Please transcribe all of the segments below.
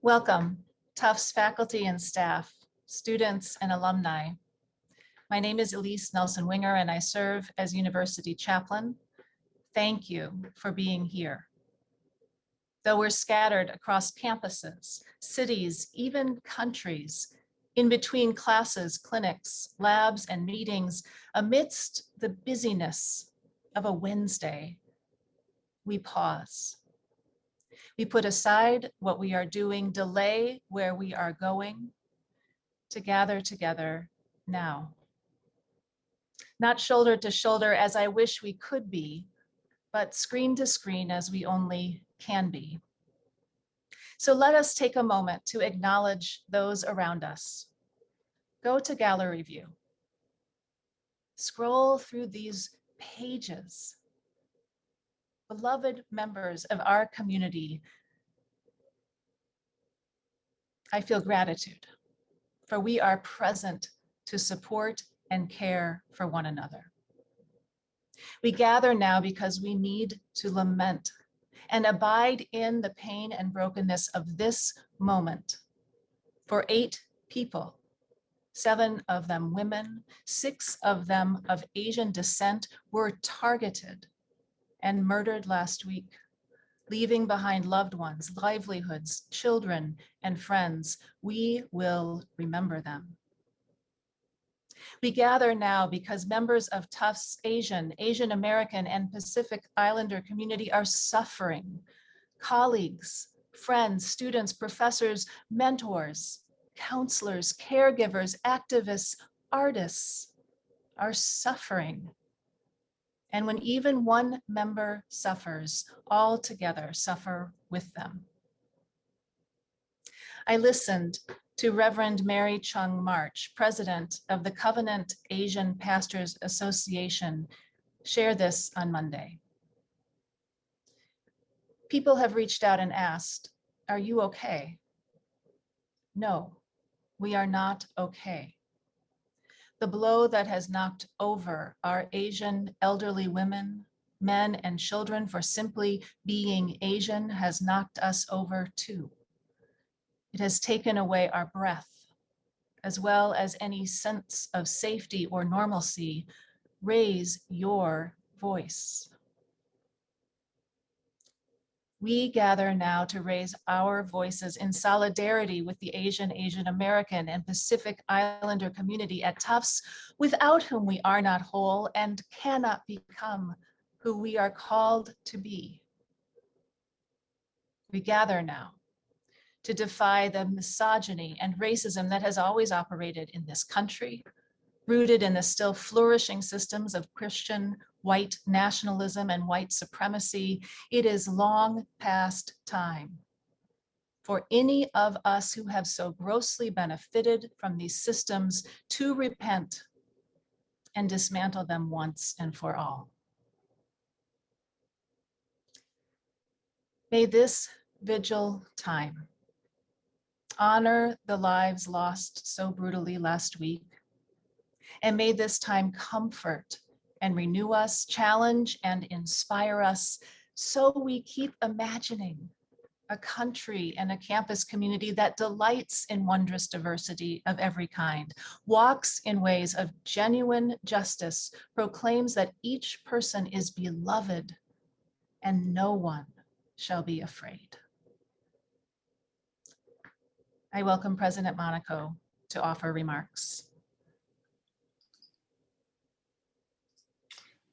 Welcome, Tufts faculty and staff, students and alumni. My name is Elise Nelson-Winger and I serve as University Chaplain. Thank you for being here. Though we're scattered across campuses, cities, even countries, in between classes, clinics, labs, and meetings, amidst the busyness of a Wednesday, we pause. We put aside what we are doing, delay where we are going, to gather together now. Not shoulder to shoulder as I wish we could be, but screen to screen as we only can be. So let us take a moment to acknowledge those around us. Go to gallery view. Scroll through these pages. Beloved members of our community, I feel gratitude, for we are present to support and care for one another. We gather now because we need to lament and abide in the pain and brokenness of this moment. For 8 people, 7 of them women, 6 of them of Asian descent, were targeted and murdered last week, leaving behind loved ones, livelihoods, children, and friends. We will remember them. We gather now because members of Tufts Asian American, and Pacific Islander community are suffering. Colleagues, friends, students, professors, mentors, counselors, caregivers, activists, artists are suffering. And when even one member suffers, all together suffer with them. I listened to Reverend Mary Chung March, president of the Covenant Asian Pastors Association, share this on Monday. People have reached out and asked, "Are you okay?" No, we are not okay. The blow that has knocked over our Asian elderly women, men, and children for simply being Asian has knocked us over too. It has taken away our breath, as well as any sense of safety or normalcy. Raise your voice. We gather now to raise our voices in solidarity with the Asian American, and Pacific Islander community at Tufts, without whom we are not whole and cannot become who we are called to be. We gather now to defy the misogyny and racism that has always operated in this country, rooted in the still flourishing systems of Christian white nationalism and white supremacy. It is long past time for any of us who have so grossly benefited from these systems to repent and dismantle them once and for all. May this vigil time honor the lives lost so brutally last week, and may this time comfort and renew us, challenge and inspire us, so we keep imagining a country and a campus community that delights in wondrous diversity of every kind, walks in ways of genuine justice, proclaims that each person is beloved and no one shall be afraid. I welcome President Monaco to offer remarks.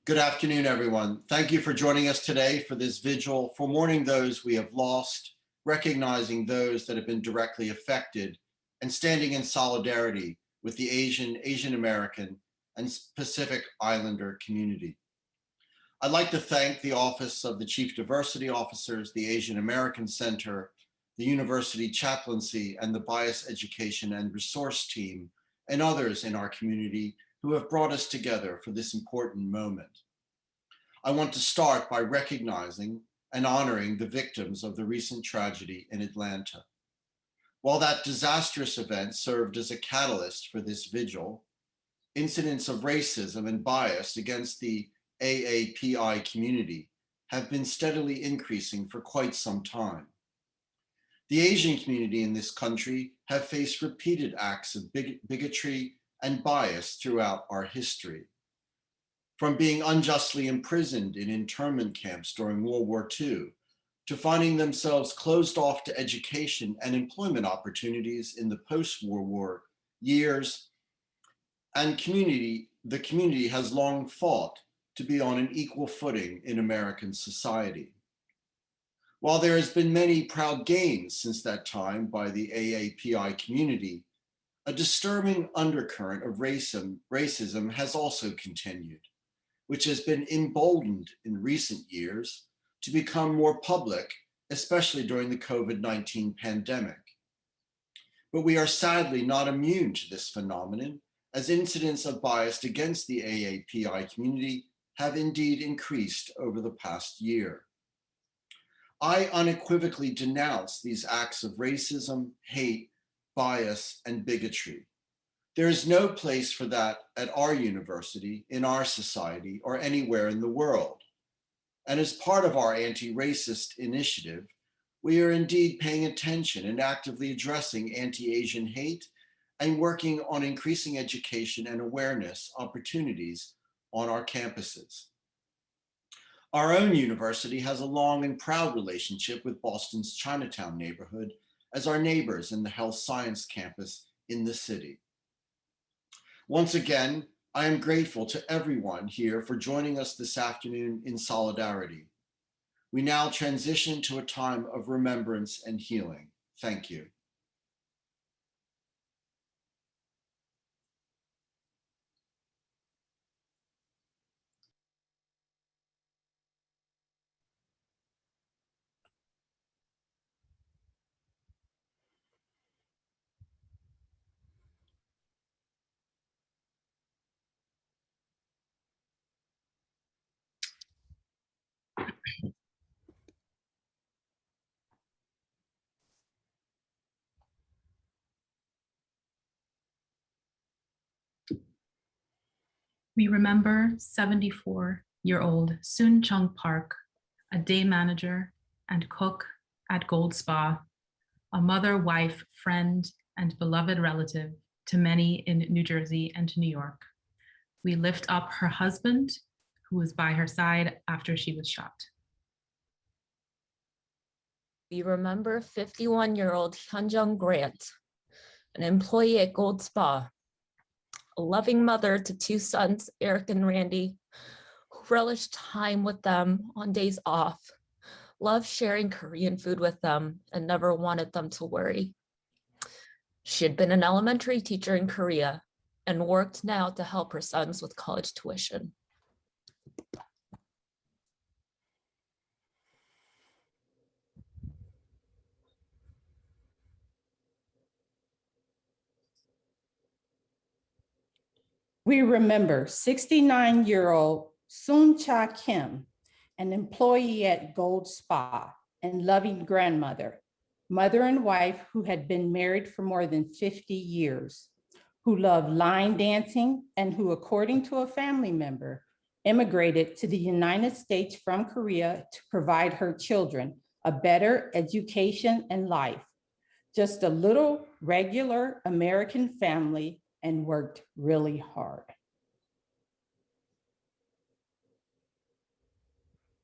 Good afternoon, everyone. Thank you for joining us today for this vigil for mourning those we have lost, recognizing those that have been directly affected, and standing in solidarity with the Asian American, and Pacific Islander community. I'd like to thank the Office of the Chief Diversity Officers, the Asian American Center, the University Chaplaincy, and the Bias Education and Resource Team, and others in our community who have brought us together for this important moment. I want to start by recognizing and honoring the victims of the recent tragedy in Atlanta. While that disastrous event served as a catalyst for this vigil, incidents of racism and bias against the AAPI community have been steadily increasing for quite some time. The Asian community in this country have faced repeated acts of bigotry and bias throughout our history. From being unjustly imprisoned in internment camps during World War II, to finding themselves closed off to education and employment opportunities in the post-World War years, and the community has long fought to be on an equal footing in American society. While there has been many proud gains since that time by the AAPI community, a disturbing undercurrent of racism has also continued, which has been emboldened in recent years to become more public, especially during the COVID-19 pandemic. But we are sadly not immune to this phenomenon, as incidents of bias against the AAPI community have indeed increased over the past year. I unequivocally denounce these acts of racism, hate, bias, and bigotry. There is no place for that at our university, in our society, or anywhere in the world. And as part of our anti-racist initiative, we are indeed paying attention and actively addressing anti-Asian hate and working on increasing education and awareness opportunities on our campuses. Our own university has a long and proud relationship with Boston's Chinatown neighborhood as our neighbors in the health science campus in the city. Once again, I am grateful to everyone here for joining us this afternoon in solidarity. We now transition to a time of remembrance and healing. Thank you. We remember 74-year-old Soon Chung Park, a day manager and cook at Gold Spa, a mother, wife, friend, and beloved relative to many in New Jersey and New York. We lift up her husband, who was by her side after she was shot. We remember 51-year-old Hyunjung Grant, an employee at Gold Spa, a loving mother to two sons, Eric and Randy, who relished time with them on days off, loved sharing Korean food with them, and never wanted them to worry. She had been an elementary teacher in Korea and worked now to help her sons with college tuition. We remember 69-year-old Soon Cha Kim, an employee at Gold Spa and loving grandmother, mother and wife who had been married for more than 50 years, who loved line dancing and who, according to a family member, immigrated to the United States from Korea to provide her children a better education and life. Just a little regular American family, and worked really hard.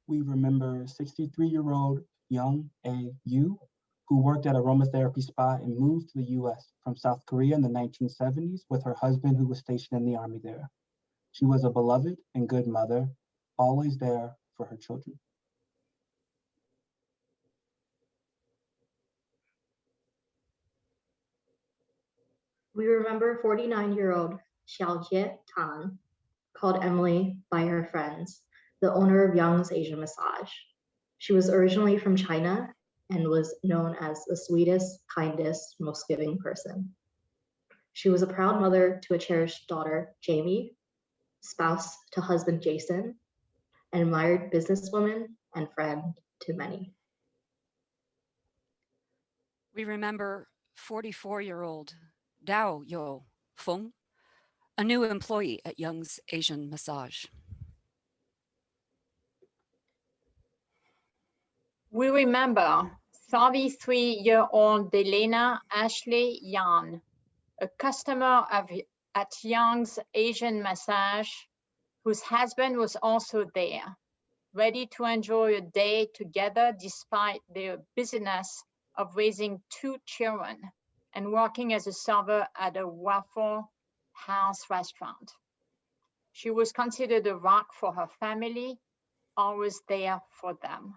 We remember 63-year-old Young A. Yu, who worked at aromatherapy spa and moved to the US from South Korea in the 1970s with her husband, who was stationed in the army there. She was a beloved and good mother, always there for her children. We remember 49-year-old Xiaojie Tan, called Emily by her friends, the owner of Young's Asian Massage. She was originally from China and was known as the sweetest, kindest, most giving person. She was a proud mother to a cherished daughter, Jamie, spouse to husband, Jason, an admired businesswoman and friend to many. We remember 44-year-old Dao Yo Feng, a new employee at Young's Asian Massage. We remember 33-year-old Delena Ashley Yan, a customer at Young's Asian Massage, whose husband was also there, ready to enjoy a day together despite their busyness of raising 2 children and working as a server at a Waffle House restaurant. She was considered a rock for her family, always there for them.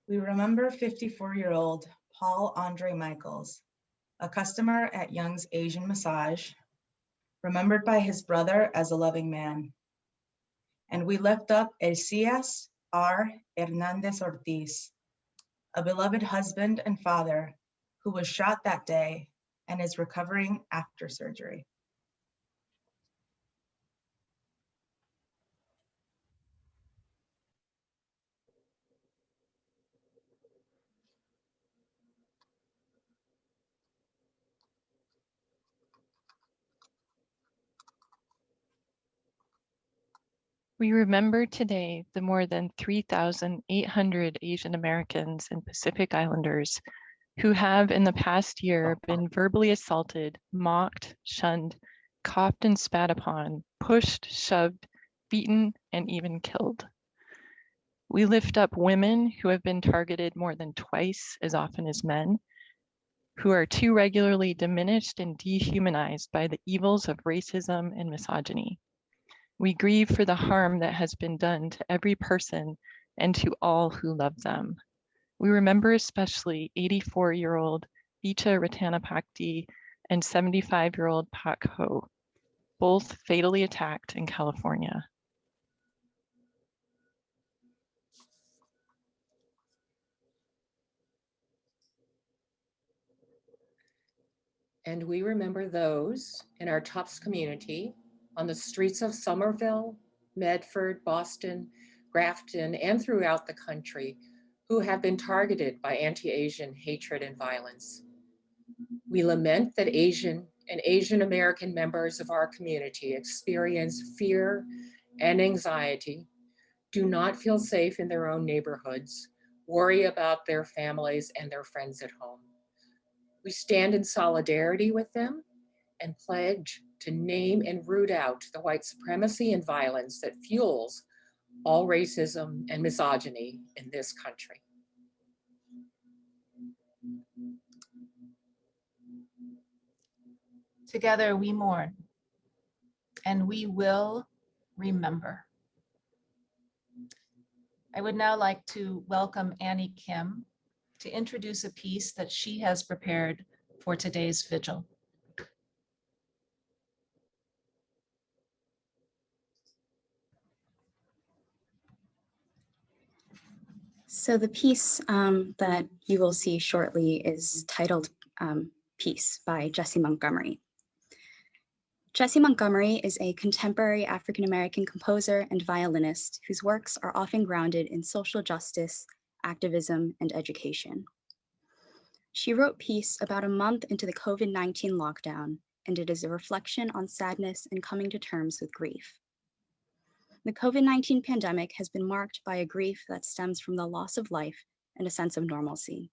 We remember 54-year-old Paul Andre Michaels, a customer at Young's Asian Massage, remembered by his brother as a loving man. And we lift up Elcias R. Hernandez Ortiz, a beloved husband and father who was shot that day and is recovering after surgery. We remember today the more than 3,800 Asian Americans and Pacific Islanders who have in the past year been verbally assaulted, mocked, shunned, coughed and spat upon, pushed, shoved, beaten, and even killed. We lift up women who have been targeted more than twice as often as men, who are too regularly diminished and dehumanized by the evils of racism and misogyny. We grieve for the harm that has been done to every person and to all who love them. We remember especially 84-year-old Icha Ratanapakdi and 75-year-old Pak Ho, both fatally attacked in California. And we remember those in our Tufts community on the streets of Somerville, Medford, Boston, Grafton, and throughout the country who have been targeted by anti-Asian hatred and violence. We lament that Asian and Asian American members of our community experience fear and anxiety, do not feel safe in their own neighborhoods, worry about their families and their friends at home. We stand in solidarity with them and pledge to name and root out the white supremacy and violence that fuels all racism and misogyny in this country. Together we mourn, and we will remember. I would now like to welcome Annie Kim to introduce a piece that she has prepared for today's vigil. So the piece that you will see shortly is titled Peace by Jessie Montgomery. Jessie Montgomery is a contemporary African-American composer and violinist whose works are often grounded in social justice, activism, and education. She wrote Peace about a month into the COVID-19 lockdown, and it is a reflection on sadness and coming to terms with grief. The COVID-19 pandemic has been marked by a grief that stems from the loss of life and a sense of normalcy.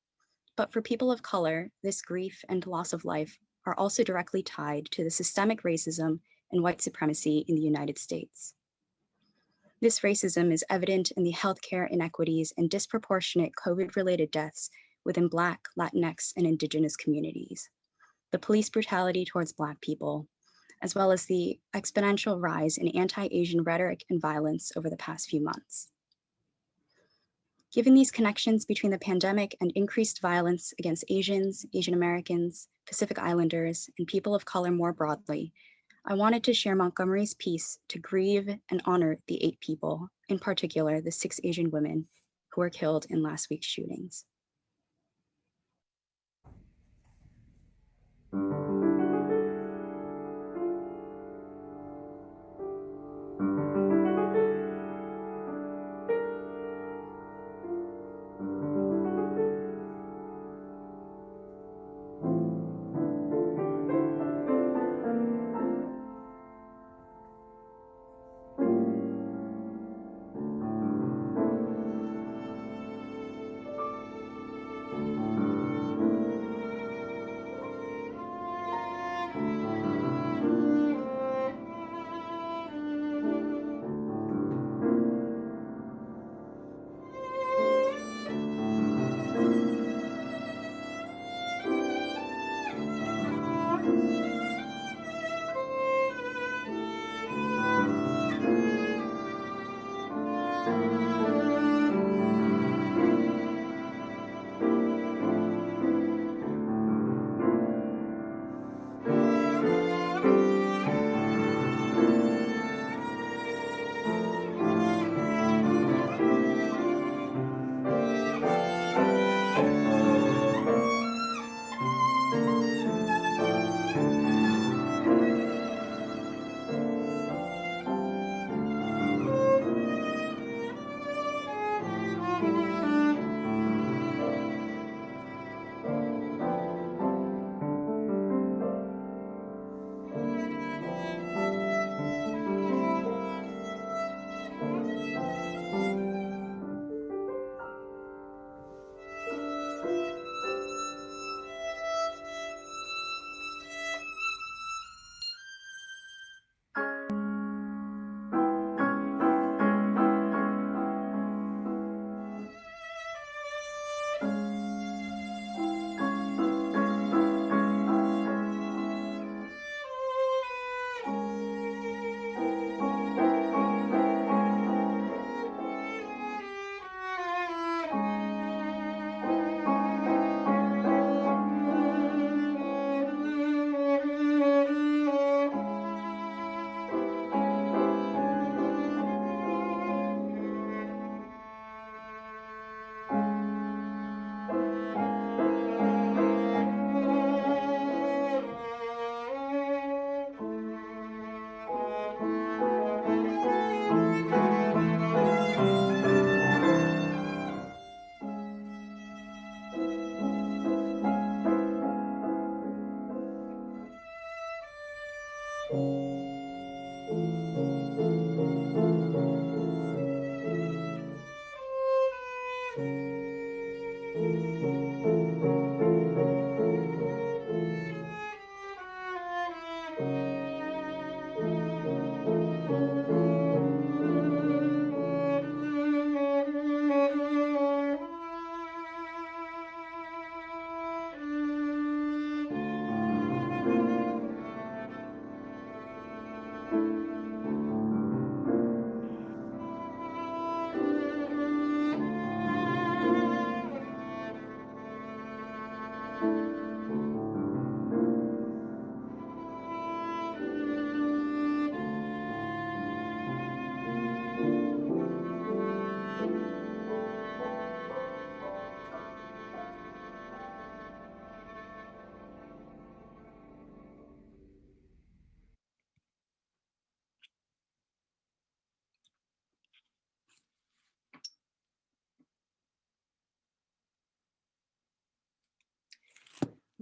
But for people of color, this grief and loss of life are also directly tied to the systemic racism and white supremacy in the United States. This racism is evident in the healthcare inequities and disproportionate COVID-related deaths within Black, Latinx, and Indigenous communities, the police brutality towards Black people, as well as the exponential rise in anti-Asian rhetoric and violence over the past few months. Given these connections between the pandemic and increased violence against Asians, Asian Americans, Pacific Islanders, and people of color more broadly, I wanted to share Montgomery's piece to grieve and honor the 8 people, in particular the 6 Asian women who were killed in last week's shootings.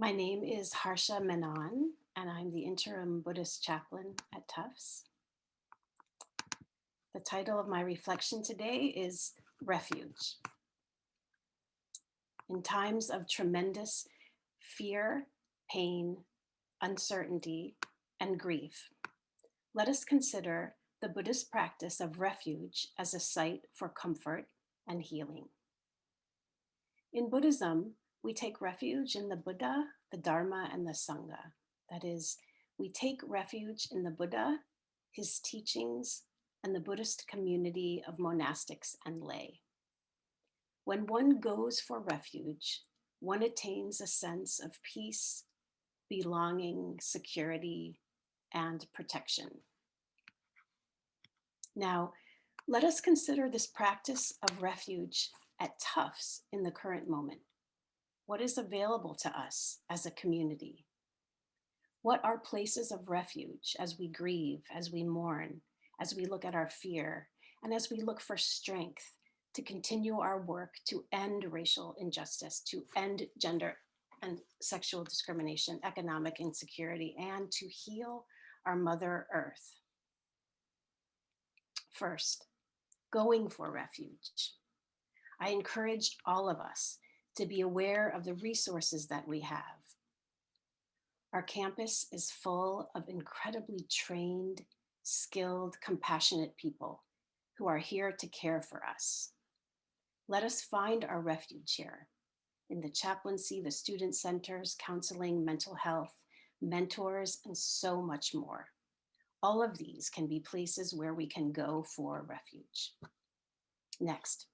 My name is Harsha Menon, and I'm the interim Buddhist chaplain at Tufts. The title of my reflection today is Refuge. In times of tremendous fear, pain, uncertainty, and grief, let us consider the Buddhist practice of refuge as a site for comfort and healing. In Buddhism, we take refuge in the Buddha, the Dharma, and the Sangha. That is, we take refuge in the Buddha, his teachings, and the Buddhist community of monastics and lay. When one goes for refuge, one attains a sense of peace, belonging, security, and protection. Now, let us consider this practice of refuge at Tufts in the current moment. What is available to us as a community? What are places of refuge as we grieve, as we mourn, as we look at our fear, and as we look for strength to continue our work to end racial injustice, to end gender and sexual discrimination, economic insecurity, and to heal our Mother Earth? First, going for refuge. I encourage all of us to be aware of the resources that we have. Our campus is full of incredibly trained, skilled, compassionate people who are here to care for us. Let us find our refuge here in the chaplaincy, the student centers, counseling, mental health, mentors, and so much more. All of these can be places where we can go for refuge. Next,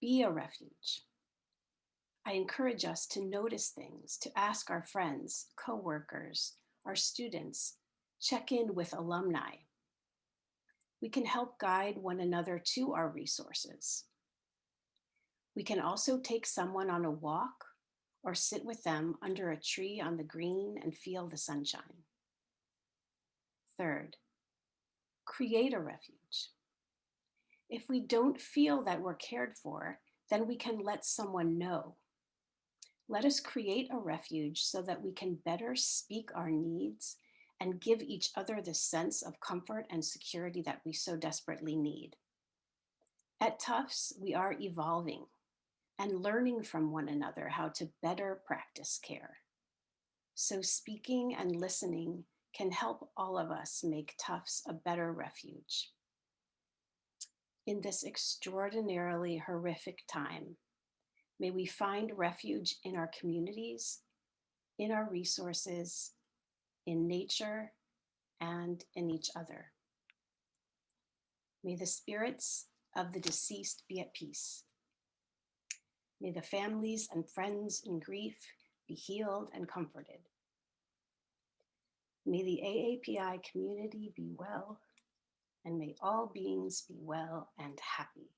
be a refuge. I encourage us to notice things, to ask our friends, coworkers, our students, check in with alumni. We can help guide one another to our resources. We can also take someone on a walk or sit with them under a tree on the green and feel the sunshine. Third, create a refuge. If we don't feel that we're cared for, then we can let someone know. Let us create a refuge so that we can better speak our needs and give each other the sense of comfort and security that we so desperately need. At Tufts, we are evolving and learning from one another how to better practice care. So speaking and listening can help all of us make Tufts a better refuge. In this extraordinarily horrific time, may we find refuge in our communities, in our resources, in nature, and in each other. May the spirits of the deceased be at peace. May the families and friends in grief be healed and comforted. May the AAPI community be well, and may all beings be well and happy.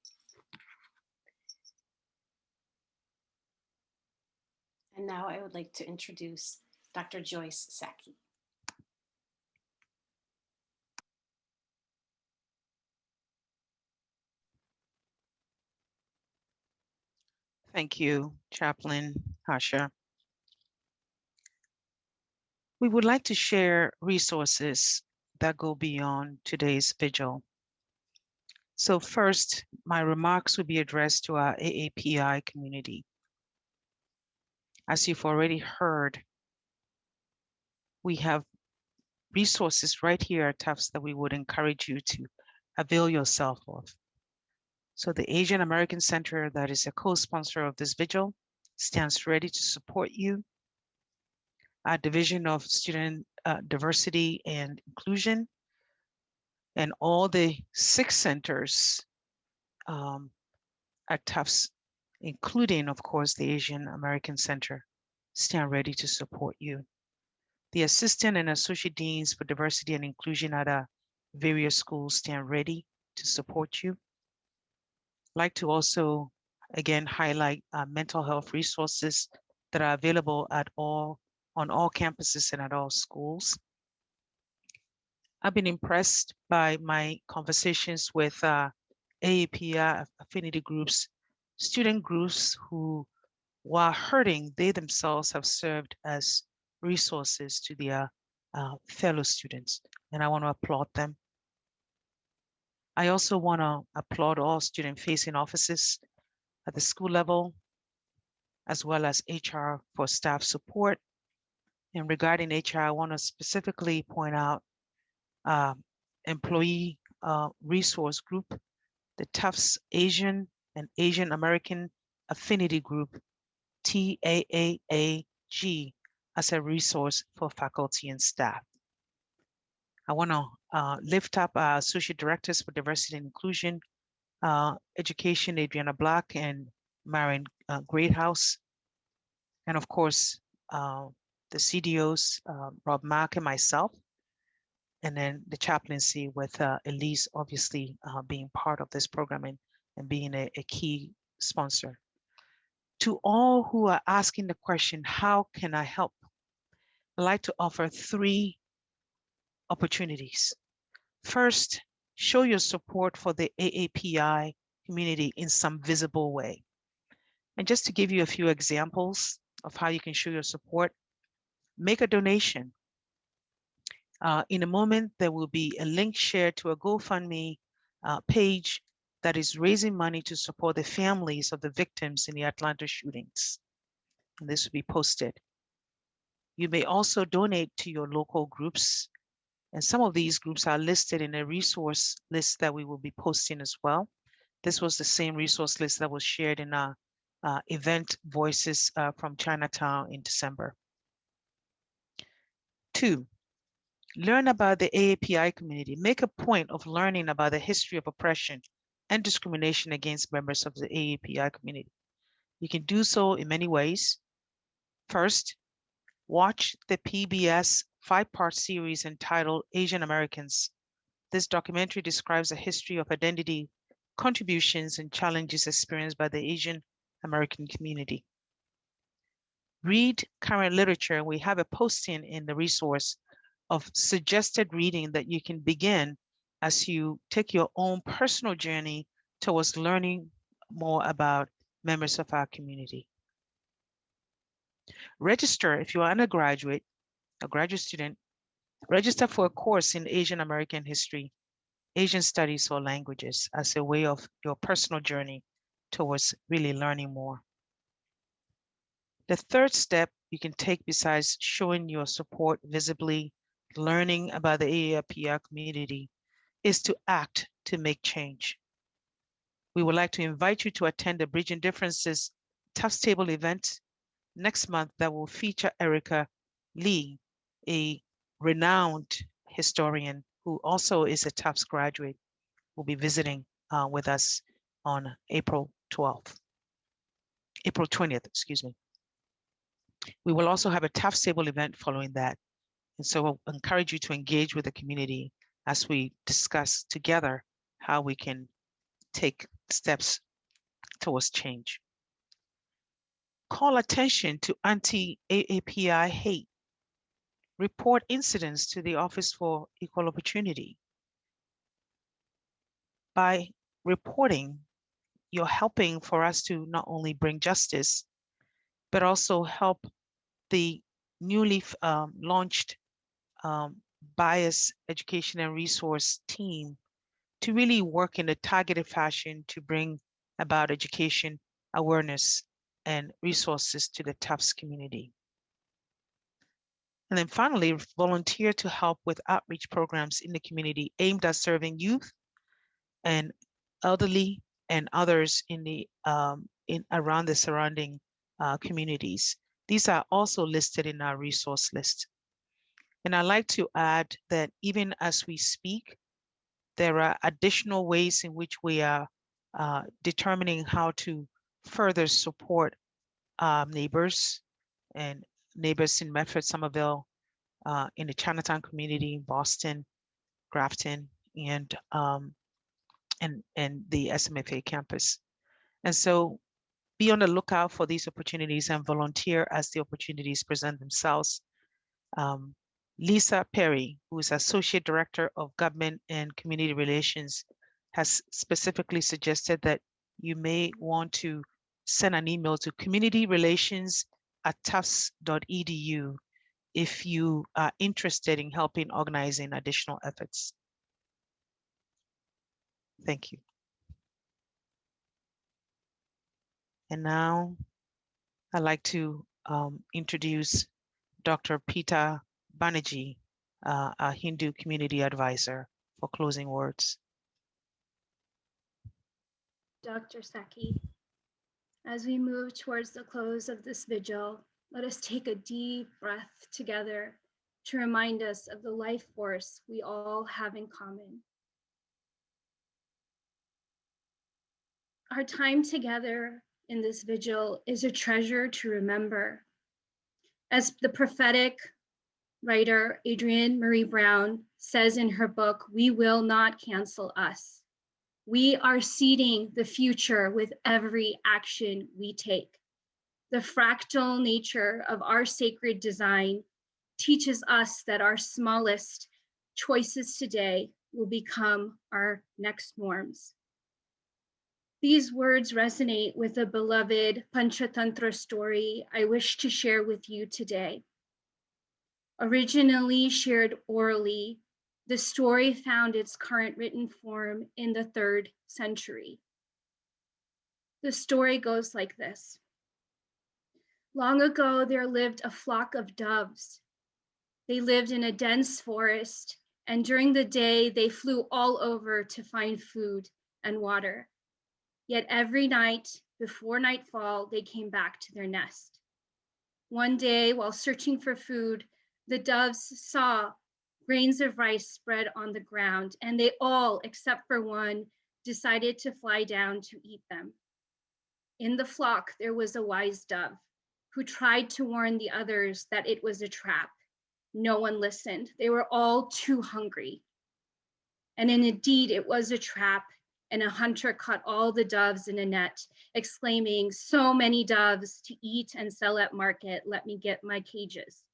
And now I would like to introduce Dr. Joyce Saki. Thank you, Chaplain Harsha. We would like to share resources that go beyond today's vigil. So first, my remarks will be addressed to our AAPI community. As you've already heard, we have resources right here at Tufts that we would encourage you to avail yourself of. So the Asian American Center, that is a co-sponsor of this vigil, stands ready to support you. Our Division of Student Diversity and Inclusion, and all the 6 centers at Tufts, including, of course, the Asian American Center, stand ready to support you. The assistant and associate deans for diversity and inclusion at our various schools stand ready to support you. I'd like to also, again, highlight mental health resources that are available on all campuses and at all schools. I've been impressed by my conversations with AAPI affinity groups, student groups who, while hurting, they themselves have served as resources to their fellow students, and I want to applaud them. I also want to applaud all student-facing offices at the school level, as well as HR for staff support. And regarding HR, I want to specifically point out employee resource group, the Tufts Asian and Asian American Affinity Group, TAAAG, as a resource for faculty and staff. I want to lift up our Associate Directors for Diversity and Inclusion, Education, Adriana Black and Marion Greathouse, and of course, the CDOs, Rob Mack and myself, and then the chaplaincy with Elise obviously being part of this program and being a key sponsor. To all who are asking the question, how can I help? I'd like to offer 3 opportunities. First, show your support for the AAPI community in some visible way. And just to give you a few examples of how you can show your support, make a donation. In a moment, there will be a link shared to a GoFundMe page that is raising money to support the families of the victims in the Atlanta shootings. And this will be posted. You may also donate to your local groups. And some of these groups are listed in a resource list that we will be posting as well. This was the same resource list that was shared in our event Voices from Chinatown in December. 2, learn about the AAPI community. Make a point of learning about the history of oppression and discrimination against members of the AAPI community. You can do so in many ways. First, watch the PBS 5-part series entitled Asian Americans. This documentary describes the history of identity, contributions, and challenges experienced by the Asian American community. Read current literature. We have a posting in the resource of suggested reading that you can begin as you take your own personal journey towards learning more about members of our community. Register if you are an undergraduate, a graduate student, register for a course in Asian American history, Asian studies, or languages as a way of your personal journey towards really learning more. The third step you can take besides showing your support visibly, learning about the AAPI community, is to act to make change. We would like to invite you to attend the Bridging Differences Tufts Table event next month that will feature Erica Lee, a renowned historian who also is a Tufts graduate, will be visiting with us on April 20th, excuse me. We will also have a Tufts Table event following that. And so we'll encourage you to engage with the community as we discuss together how we can take steps towards change. Call attention to anti-AAPI hate. Report incidents to the Office for Equal Opportunity. By reporting, you're helping for us to not only bring justice, but also help the newly launched Bias Education and Resource team to really work in a targeted fashion to bring about education, awareness, and resources to the Tufts community. And then finally, volunteer to help with outreach programs in the community aimed at serving youth and elderly and others in the around the surrounding communities. These are also listed in our resource list. And I'd like to add that even as we speak, there are additional ways in which we are determining how to further support neighbors and neighbors in Medford, Somerville, in the Chinatown community, Boston, Grafton, and the SMFA campus. And so be on the lookout for these opportunities and volunteer as the opportunities present themselves. Lisa Perry, who is Associate Director of Government and Community Relations, has specifically suggested that you may want to send an email to communityrelations@tufts.edu if you are interested in helping organizing additional efforts. Thank you. And now I'd like to introduce Dr. Peter Banerjee, a Hindu community advisor, for closing words. Dr. Saki, as we move towards the close of this vigil, let us take a deep breath together to remind us of the life force we all have in common. Our time together in this vigil is a treasure to remember. As the prophetic writer Adrienne Marie Brown says in her book, "We will not cancel us. We are seeding the future with every action we take." The fractal nature of our sacred design teaches us that our smallest choices today will become our next norms. These words resonate with a beloved Panchatantra story I wish to share with you today. Originally shared orally, the story found its current written form in the 3rd century. The story goes like this. Long ago, there lived a flock of doves. They lived in a dense forest, and during the day, they flew all over to find food and water. Yet every night, before nightfall, they came back to their nest. One day, while searching for food, the doves saw grains of rice spread on the ground, and they all, except for one, decided to fly down to eat them. In the flock, there was a wise dove who tried to warn the others that it was a trap. No one listened. They were all too hungry. And indeed, it was a trap, and a hunter caught all the doves in a net, exclaiming, "So many doves to eat and sell at market. Let me get my cages."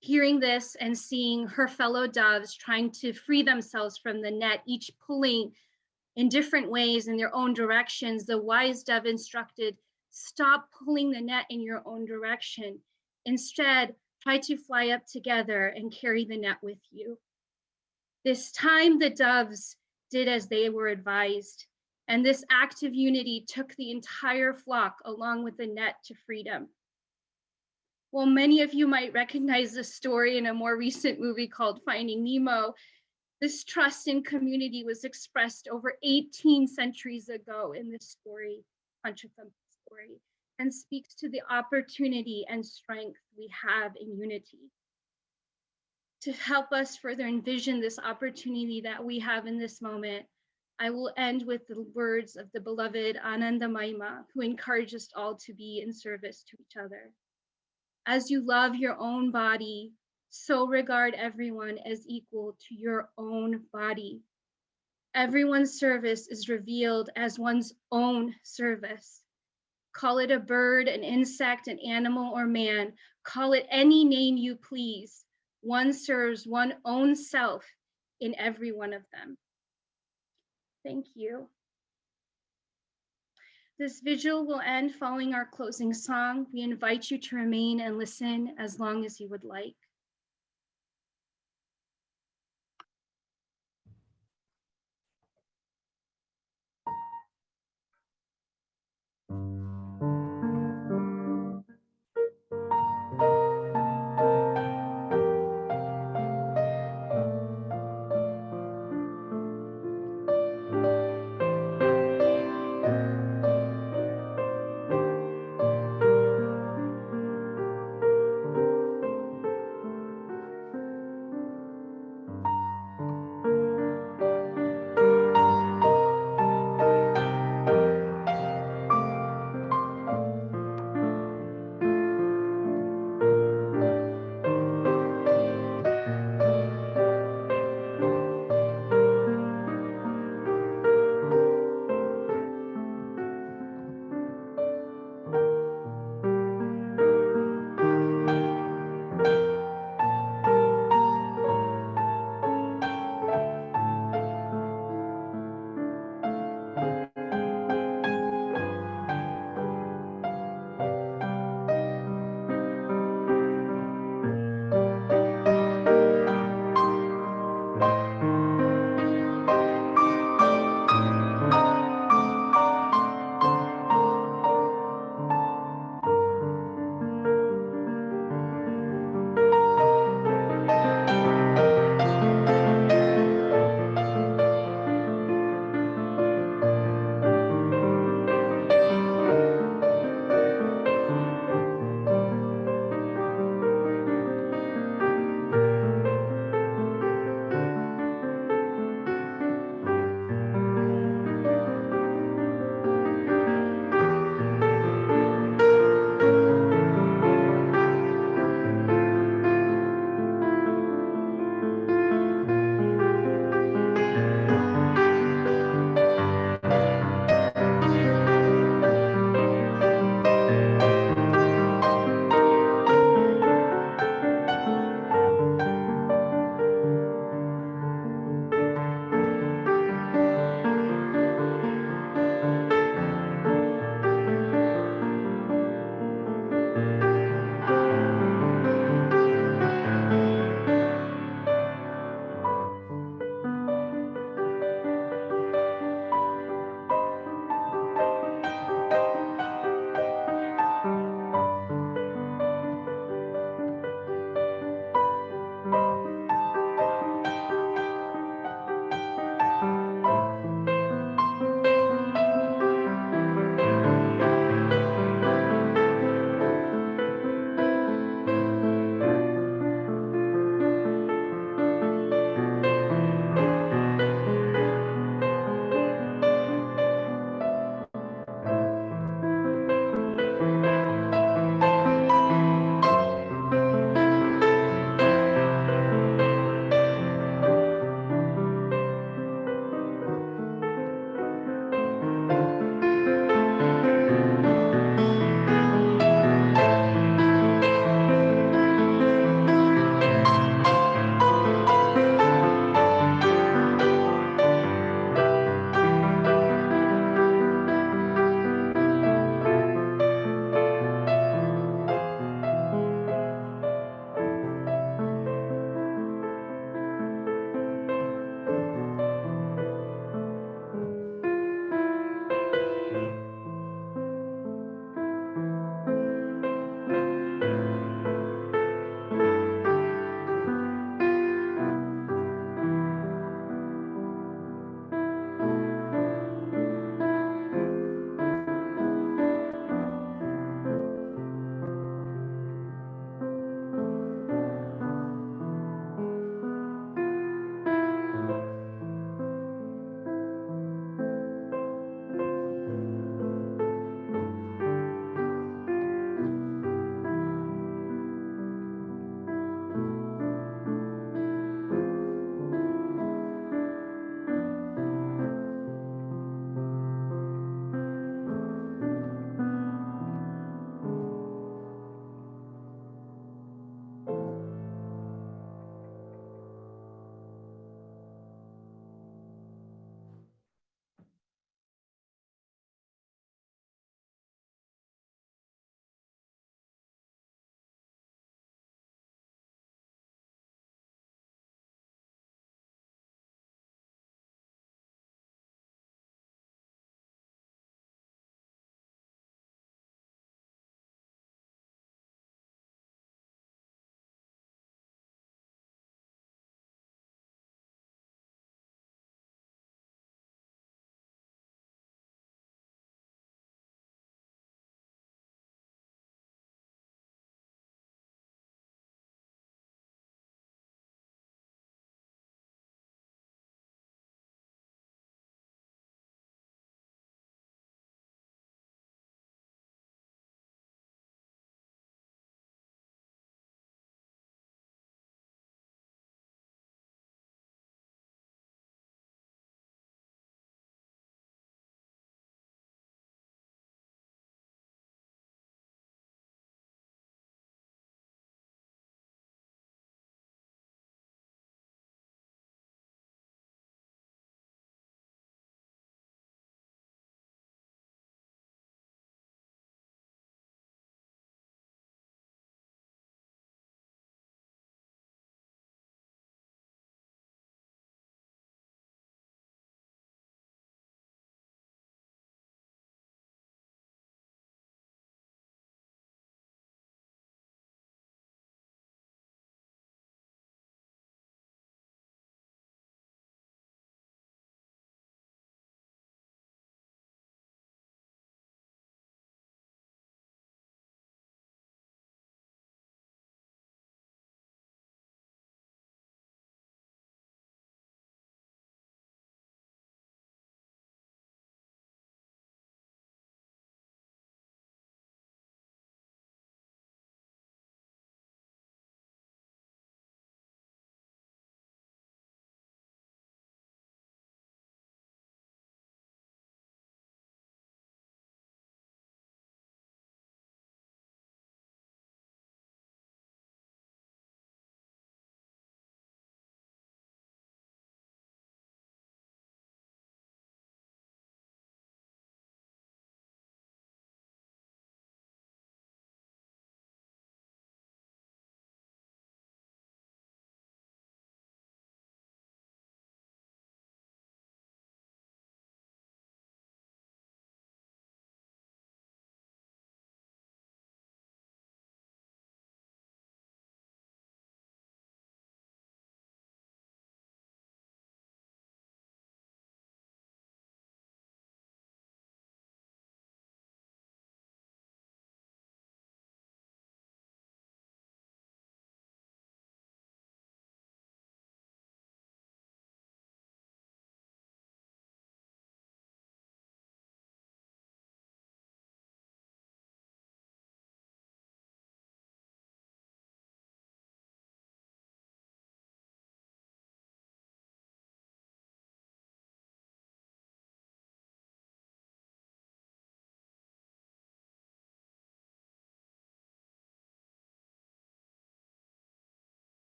Hearing this and seeing her fellow doves trying to free themselves from the net, each pulling in different ways in their own directions, the wise dove instructed, "Stop pulling the net in your own direction. Instead, try to fly up together and carry the net with you." This time, the doves did as they were advised, and this act of unity took the entire flock along with the net to freedom. While many of you might recognize this story in a more recent movie called Finding Nemo, this trust in community was expressed over 18 centuries ago in this story, Panchatantra story, and speaks to the opportunity and strength we have in unity. To help us further envision this opportunity that we have in this moment, I will end with the words of the beloved Ananda Maima, who encouraged us all to be in service to each other. As you love your own body, so regard everyone as equal to your own body. Everyone's service is revealed as one's own service. Call it a bird, an insect, an animal, or man. Call it any name you please. One serves one's own self in every one of them. Thank you. This vigil will end following our closing song. We invite you to remain and listen as long as you would like.